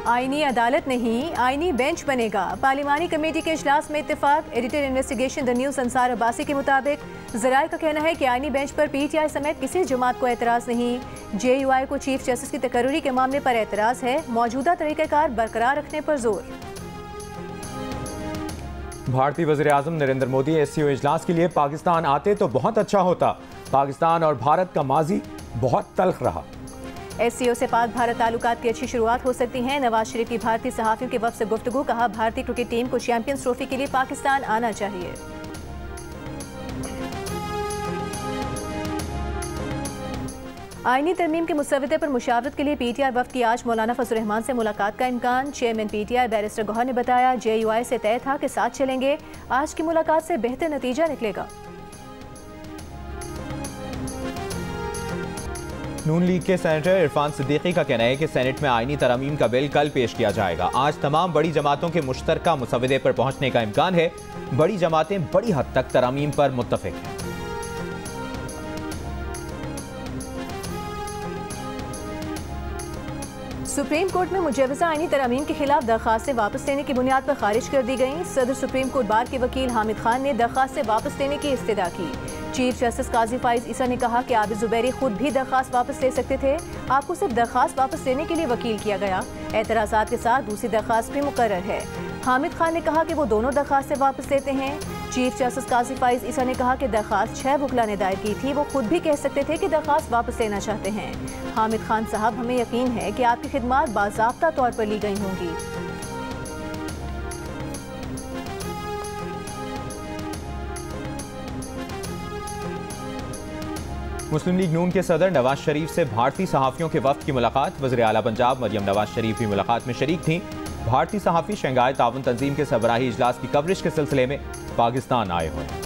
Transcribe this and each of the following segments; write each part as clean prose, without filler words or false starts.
आईनी अदालत नहीं, आईनी बेंच बनेगा। पार्लिमानी कमेटी के इजलास में इत्तेफाक। Editor investigation the news Ansar Abbasi के मुताबिक ज़राए का कहना है कि आईनी बेंच पर PTI समेत किसी जमात को एतराज़ नहीं। JUI को चीफ जस्टिस की तकर्री के मामले पर एतराज़ है। मौजूदा तरीक़ाकार बरकरार रखने पर जोर। भारतीय वज़ीर-ए-आज़म नरेंद्र मोदी SCO इजलास के लिए पाकिस्तान आते तो बहुत अच्छा होता। पाकिस्तान और भारत का माजी बहुत तल्ख रहा। SCO से पाक भारत ताल्लुकात की अच्छी शुरुआत हो सकती है। नवाज शरीफ की भारतीय सहाफ़ियों के वफ़द से गुफ्तगू। कहा, भारतीय क्रिकेट टीम को चैंपियंस ट्रॉफी के लिए पाकिस्तान आना चाहिए। आईनी तरमीम के मुसव्वदे पर मुशावरत के लिए PTI वफ़द की आज मौलाना फजल रहमान से मुलाकात का इम्कान। चेयरमैन PTI बैरिस्टर गौहर ने बताया, JUI से तय था कि साथ चलेंगे। आज की मुलाकात से बेहतर नतीजा निकलेगा। नून लीग के सेनेटर इरफान सिद्दीकी का कहना है कि सेनेट में आईनी तरमीम का बिल कल पेश किया जाएगा। आज तमाम बड़ी जमातों के मुश्तरका मुसव्वदे पर पहुंचने का इम्कान है। बड़ी जमातें बड़ी हद तक तरमीम पर मुत्तफिक हैं। सुप्रीम कोर्ट में मुजवज़ा आईनी तरमीम के खिलाफ दरख्वास्तें वापस लेने की बुनियाद पर खारिज कर दी गईं। सदर सुप्रीम कोर्ट बार के वकील हामिद खान ने दरख्वास्तें वापस लेने की इस्तदा की। चीफ जस्टिस काजी फाइज ईसा ने कहा कि आबिद ज़ुबैरी खुद भी दरख्वास्त वापस ले सकते थे। आपको सिर्फ दरख्वास्त वापस लेने के लिए वकील किया गया। एतराज़ात के साथ दूसरी दरख्वास्त भी मुकर्रर है। हामिद खान ने कहा कि वो दोनों दरख्वास्तें वापस लेते हैं। चीफ जस्टिस काजी फाइज ईसा ने कहा कि दरख्वास्त 6 वकला ने दायर की थी। वो खुद भी कह सकते थे कि दरख्वास्त वापस लेना चाहते हैं। हामिद खान साहब, हमें यकीन है कि आपकी खिदमात बाज़ाब्ता तौर पर ली गई होंगी। मुस्लिम लीग नून के सदर नवाज शरीफ से भारतीय सहाफ़ियों के वफ़द की मुलाकात। वज़ीर आला पंजाब मरियम नवाज शरीफ भी मुलाकात में शरीक थीं। भारतीय सहाफ़ी शंघाई ताउन तंजीम के सरबराही इजलास की कवरेज के सिलसिले में पाकिस्तान आए हुए हैं।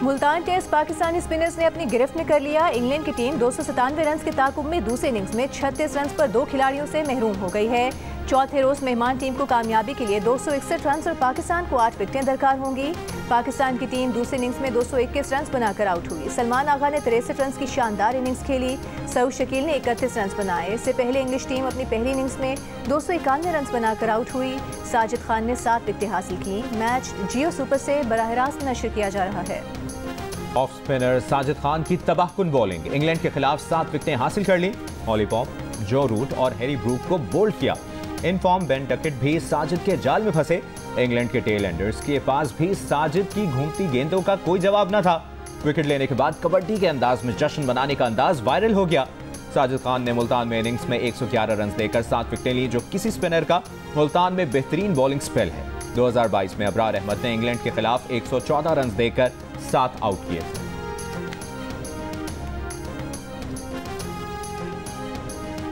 मुल्तान टेस्ट पाकिस्तानी स्पिनर्स ने अपनी गिरफ्त में कर लिया। इंग्लैंड की टीम 297 रन के ताकुब में दूसरे इनिंग्स में 36 रन पर 2 खिलाड़ियों से महरूम हो गई है। चौथे रोज मेहमान टीम को कामयाबी के लिए 261 रन और पाकिस्तान को 8 विकेटें दरकार होंगी। पाकिस्तान की टीम दूसरे इनिंग्स में 221 रन बनाकर आउट हुई। सलमान आगा ने 63 रन की शानदार इनिंग्स खेली। सऊद शकील ने 31 रन बनाए। इससे पहले इंग्लिश टीम अपनी पहली इनिंग्स में 291 रन बनाकर आउट हुई। साजिद खान ने 7 विकेटें हासिल की। मैच जियो सुपर से बराह रास्त नशर किया जा रहा है। ऑफ स्पिनर साजिद खान की तबाहकुन बॉलिंग। इंग्लैंड के खिलाफ 7 विकेटें हासिल कर ली। ऑली पॉप, जो रूट और हैरी ब्रूक को बोल्ड किया। इन फॉर्म बेन डकेट भी साजिद के जाल में फंसे। इंग्लैंड के टेल एंडर्स के पास भी साजिद की घूमती गेंदों का कोई जवाब न था। विकेट लेने के बाद कबड्डी के अंदाज में जश्न मनाने का अंदाज वायरल हो गया। साजिद खान ने मुल्तान में इनिंग्स में 111 रन देकर 7 विकेटें ली, जो किसी स्पिनर का मुल्तान में बेहतरीन बॉलिंग स्पेल है। 2022 में अबरार अहमद ने इंग्लैंड के खिलाफ 114 रन देकर 7 आउट किए थे।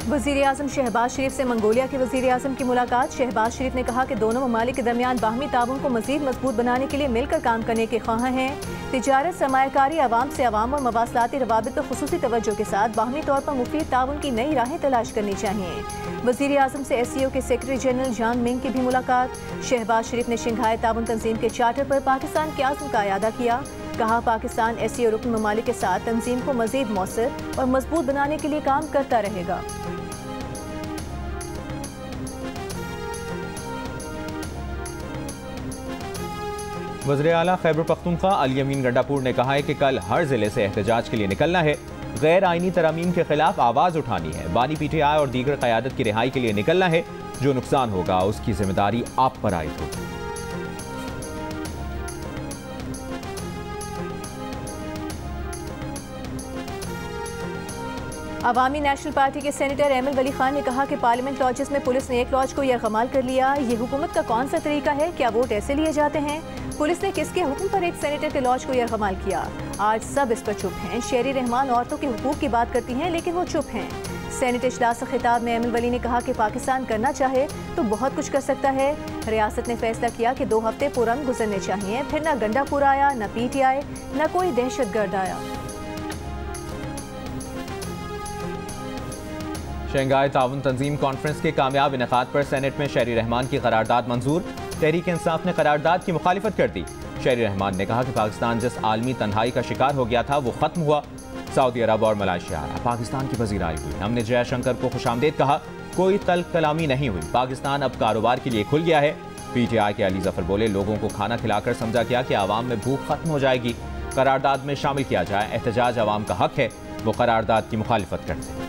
वज़ीर-ए-आज़म शहबाज शरीफ से मंगोलिया के वज़ीर-ए-आज़म की मुलाकात। शहबाज शरीफ ने कहा कि दोनों ममालिक के दरमियान बाहमी ताउन को मज़ीद मजबूत बनाने के लिए मिलकर काम करने के ख्वाह हैं। तिजारत, सरमायाकारी, आवाम से आवाम और मवासलाती रवाबित पर खुसूसी तवज्जो के साथ बाहमी तौर पर मुफीद ताउन की नई राहें तलाश करनी चाहिए। वज़ीर-ए-आज़म से SCO के सेक्रेटरी जनरल जॉन मिंग की भी मुलाकात। शहबाज शरीफ ने शंघाई ताउन तंजीम के चार्टर पर पाकिस्तान के आज़म का इयादा किया। कहा, पाकिस्तान SCO रुकन ममालिक के साथ तंजीम को मज़ीद मौसर और मजबूत बनाने के लिए काम करता रहेगा। वज़ीर आला खैबर पख्तूनख्वा अली अमीन गंडापुर ने कहा है कि कल हर जिले से एहतजाज के लिए निकलना है। गैर आईनी तरमीम के खिलाफ आवाज़ उठानी है। बानी PTI और दीगर क़यादत की रिहाई के लिए निकलना है। जो नुकसान होगा उसकी जिम्मेदारी आप पर आयद होगी। अवामी नेशनल पार्टी के सेनेटर एमएल वली खान ने कहा कि पार्लियामेंट लॉजेस में पुलिस ने एक लॉज को यरगमाल कर लिया। ये हुकूमत का कौन सा तरीका है? क्या वोट ऐसे लिए जाते हैं? पुलिस ने किसके हुक्म पर एक सेनेटर के लॉज को यरगमाल किया? आज सब इस पर चुप हैं। शेरी रहमान औरतों के हुकूक की बात करती हैं, लेकिन वो चुप हैं। सेनेट इजलास से खिताब में एमएल वली ने कहा कि पाकिस्तान करना चाहे तो बहुत कुछ कर सकता है। रियासत ने फैसला किया कि 2 हफ्ते पुरअमन गुजरने चाहिए। फिर न गंडापुर आया, न PTI, न कोई दहशतगर्द आया। शंघाई ताउन तंजीम कॉन्फ्रेंस के कामयाब इनेकाद पर सेनेट में शेरी रहमान की करारदाद मंजूर। तहरीक इंसाफ ने करारदाद की मुखालिफत कर दी। शेरी रहमान ने कहा कि पाकिस्तान जिस आलमी तन्हाई का शिकार हो गया था वो खत्म हुआ। सऊदी अरब और मलेशिया पाकिस्तान की वज़ीर आई हुई। हमने जयशंकर को खुशामदीद कहा, कोई तल्ख कलामी नहीं हुई, पाकिस्तान अब कारोबार के लिए खुल गया है। पीटीआई के अली जफर बोले, लोगों को खाना खिलाकर समझा गया कि आवाम में भूख खत्म हो जाएगी, करारदाद में शामिल किया जाए, एहतजाज आवाम का हक है, वो करारदाद की मुखालिफत करते हैं।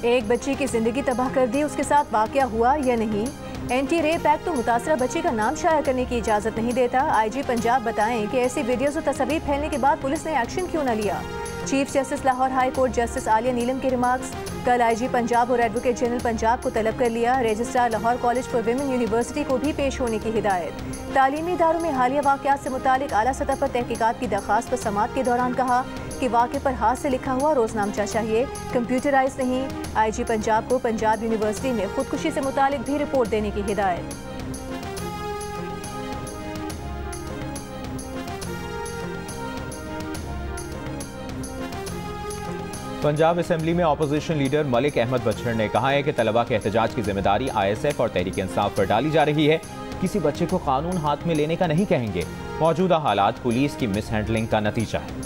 एक बच्ची की जिंदगी तबाह कर दी, उसके साथ वाकया हुआ या नहीं? एंटी रेप एक्ट तो मुतासरा बच्ची का नाम शाया करने की इजाजत नहीं देता। आईजी पंजाब बताएं कि ऐसी वीडियोज और तस्वीर फैलने के बाद पुलिस ने एक्शन क्यों न लिया। Chief justice Lahore high court justice Aliya Neelam के रिमार्क्स। कल आईजी पंजाब और एडवोकेट जनरल पंजाब को तलब कर लिया। Registrar Lahore college for women university को भी पेश होने की हिदायत। तालीमी इदारों में हालिया वाकयात से मुतालिक आला सतह पर तहकीकात की दरख्वास्त पर समाअत के दौरान कहा कि वाक़े पर हाथ से लिखा हुआ रोजनामचा चाहिए, कंप्यूटराइज नहीं। आईजी पंजाब को पंजाब यूनिवर्सिटी में खुदकुशी से मुतालिक भी रिपोर्ट देने की हिदायत। पंजाब असेंबली में अपोजिशन लीडर मलिक अहमद बछड़ ने कहा है कि तलबा के एहतजाज की जिम्मेदारी ISF और तहरीक इंसाफ पर डाली जा रही है। किसी बच्चे को कानून हाथ में लेने का नहीं कहेंगे। मौजूदा हालात पुलिस की मिसहैंडलिंग का नतीजा है।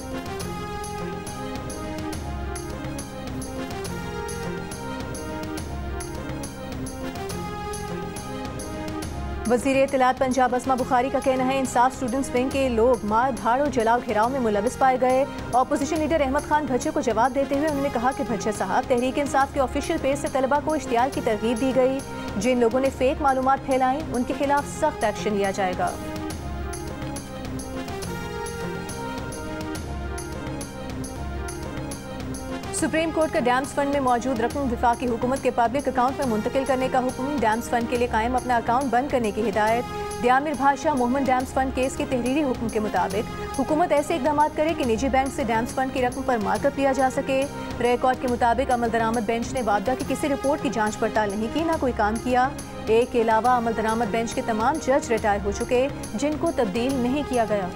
वज़ीर इत्तलात पंजाब अस्मा बुखारी का कहना है, इंसाफ स्टूडेंट्स विंग के लोग मार धाड़ और जलाओ घेराव में मुलविस पाए गए। ऑपोजिशन लीडर अहमद खान भच्चे को जवाब देते हुए उन्होंने कहा कि भच्चे साहब, तहरीक इंसाफ के ऑफिशियल पेज से तलबा को इश्तियार की तरगीब दी गई। जिन लोगों ने फेक मालूमात फैलाई उनके खिलाफ सख्त एक्शन लिया जाएगा। सुप्रीम कोर्ट का डैम्स फंड में मौजूद रकम वफाकी हुकूमत के पब्लिक अकाउंट में मुंतकिल करने का हुक्म। डैम्स फंड के लिए कायम अपना अकाउंट बंद करने की हिदायत। दियामिर भाषा मोहम्मद डैम्स फंड केस के तहरीरी हुक्म के मुताबिक हुकूमत ऐसे इकदाम करे कि निजी बैंक से डैम्स फंड की रकम पर मार्कअप लिया जा सके। रिकॉर्ड के मुताबिक अमल दरामद बेंच ने वापदा की किसी रिपोर्ट की जाँच पड़ताल नहीं की, ना कोई काम किया। एक के अलावा अमल दरामद बेंच के तमाम जज रिटायर हो चुके, जिनको तब्दील नहीं किया गया।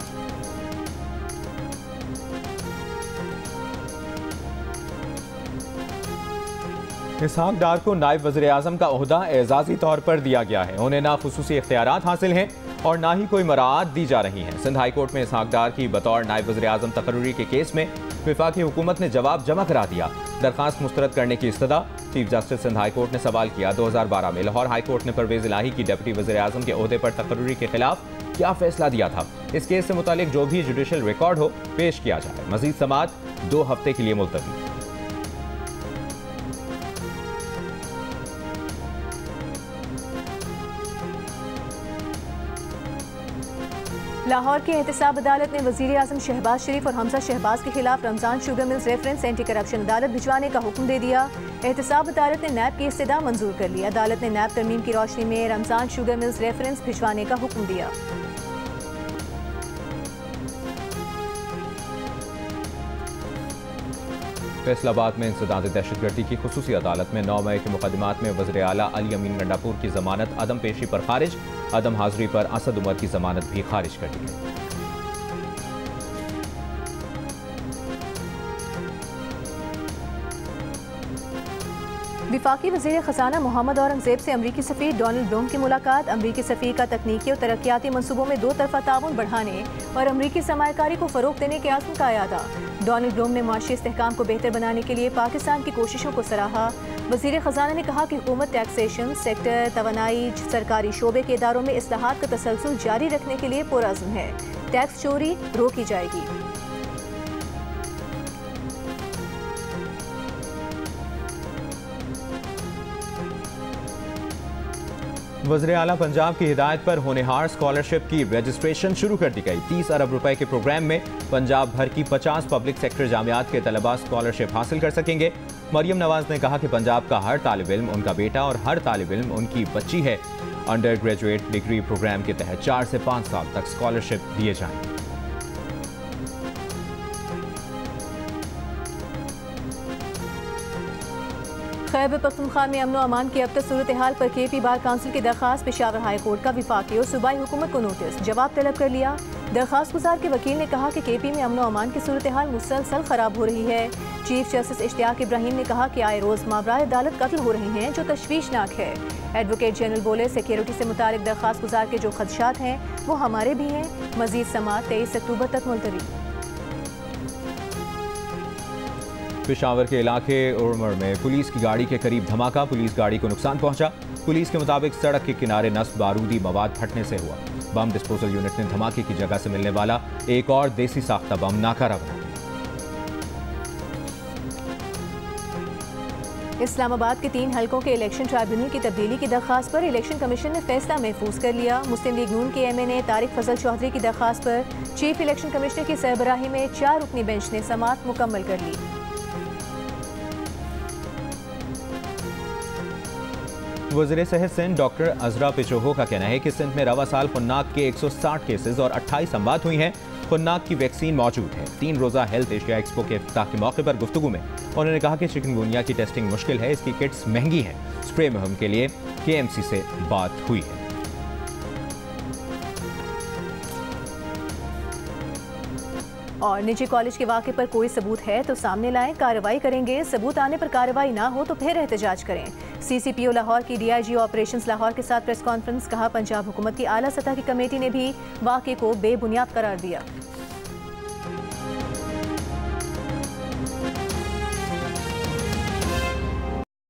इसहाक डार को नायब वज़ीर आज़म का ओहदा एजाजी तौर पर दिया गया है। उन्हें ना खुसूसी इख्तियारात हासिल हैं और ना ही कोई मराआत दी जा रही हैं। सिंध हाई कोर्ट में इसहाक डार की बतौर नायब वज़ीर आज़म तकर्री के केस में वफाकी हुकूमत ने जवाब जमा करा दिया। दरख्वास्त मुस्तरद करने की इस्तदा। Chief justice Sindh high court ने सवाल किया, 2012 में लाहौर हाई कोर्ट ने परवेज इलाही की डिप्टी वज़ीर आज़म के ओहदे पर तकर्री के खिलाफ क्या फैसला दिया था। इस केस से मुतालिक जो भी जुडिशल रिकॉर्ड हो पेश किया जाए। मजीद समाअत 2 हफ्ते के लिए मुलतवी। लाहौर की एहतसाब अदालत ने वज़ीर आज़म शहबाज शरीफ और हमजा शहबाज के खिलाफ Ramzan sugar mills reference anti corruption अदालत भिजवाने का हुक्म दे दिया। एहतसाब अदालत ने नैब की इस्तदा मंजूर कर ली। अदालत ने नैब तरमीम की रोशनी में रमजान शुगर मिल्स रेफरेंस भिजवाने का हुक्म दिया। फैसलाबाद में इंसदाद दहशतगर्दी की खुसूसी अदालत में 9 मई के मुकदमात में वज़ीर आला अली अमीन गंडापुर की जमानत अदम पेशी पर खारिज। अदम हाजिरी पर असद उमर की जमानत भी खारिज कर दी गई। वफाकी वज़ीर ख़ज़ाना मोहम्मद औरंगज़ेब से अमरीकी सफ़ीर डोनाल्ड ब्लूम की मुलाकात। अमरीकी सफ़ीर का तकनीकी और तरक्याती मनसूबों में 2 तरफ़ा ताउन बढ़ाने और अमरीकी सरमायाकारी को फ़रोग़ देने के आज़म का अयादा। डोनाल्ड ब्लूम ने माशी इस्तेहकाम को बेहतर बनाने के लिए पाकिस्तान की कोशिशों को सराहा। वज़ीर ख़ज़ाना ने कहा कि हुकूमत टैक्सेशन सेक्टर, तवानाई, सरकारी शोबे के इदारों में इस्लाहात का तसलसल जारी रखने के लिए पुरअज़्म है। टैक्स चोरी रोकी जाएगी। वज़ीर आला पंजाब की हिदायत पर होनहार स्कॉलरशिप की रजिस्ट्रेशन शुरू कर दी गई। 30 अरब रुपए के प्रोग्राम में पंजाब भर की 50 पब्लिक सेक्टर जामियात के तलबा स्कॉलरशिप हासिल कर सकेंगे। मरियम नवाज ने कहा कि पंजाब का हर तालिब इल्म उनका बेटा और हर तालिब इल्म उनकी बच्ची है। अंडर ग्रेजुएट डिग्री प्रोग्राम के तहत 4 से 5 साल तक स्कॉलरशिप दिए जाएंगे। खैबर पख्तूनख्वा में अमन अमान की अब तक सूरत हाल पर KP बार काउंसिल की दरखास्त। पेशावर हाई कोर्ट का वफाकी और सूबाई हुकूमत को नोटिस, जवाब तलब कर लिया। दरखास्त गुजार के वकील ने कहा कि KP में अमन व अमान की सूरत हाल मुसलसल खराब हो रही है। चीफ जस्टिस इश्तियाक इब्राहिम ने कहा कि आए रोज मावराए अदालत कत्ल हो रहे हैं, जो तशवीशनाक है। एडवोकेट जनरल बोले, सिक्योरिटी से मुतालिक दरखास्त गुजार के जो खदशात हैं वो हमारे भी हैं। मजीद समाअत 23 अक्टूबर तक मुलतवी। पेशावर के इलाके उर्मर में पुलिस की गाड़ी के करीब धमाका, पुलिस गाड़ी को नुकसान पहुंचा। पुलिस के मुताबिक सड़क के किनारे नस्ब बारूदी मवाद फटने से हुआ। बम डिस्पोजल यूनिट ने धमाके की जगह से मिलने वाला एक और देसी साख्ता बम नाकारा बना। इस्लामाबाद के 3 हलकों के इलेक्शन ट्राइब्यूनल की तब्दीली की दरखास्त पर इलेक्शन कमीशन ने फैसला महफूज कर लिया। मुस्लिम लीग नून के MA ने तारिक फजल चौधरी की दरखास्त पर चीफ इलेक्शन कमिश्नर की सरबराही में 4 रुकनी बेंच ने समाअत मुकम्मल कर ली। वज़ीर सेहत सिंध डॉक्टर अजरा पिचोहो का कहना है कि सिंध में रवा साल खुन्नाक के 160 केसेस और 28 अमवात हुई हैं। खुन्नाक की वैक्सीन मौजूद है। 3 रोज़ा हेल्थ एशिया एक्सपो के इफ्तिताह के मौके पर गुफ्तगू में उन्होंने कहा कि चिकनगुनिया की टेस्टिंग मुश्किल है, इसकी किट्स महंगी हैं। स्प्रे मुहिम के लिए KMC से बात हुई है। और निजी कॉलेज के वाक़े पर कोई सबूत है तो सामने लाएं, कार्रवाई करेंगे। सबूत आने पर कार्रवाई ना हो तो फिर एहतजाज करें। CCPO लाहौर की DIG ऑपरेशंस लाहौर के साथ प्रेस कॉन्फ्रेंस। कहा, पंजाब हुकूमत की आला सतह की कमेटी ने भी वाक़े को बेबुनियाद करार दिया।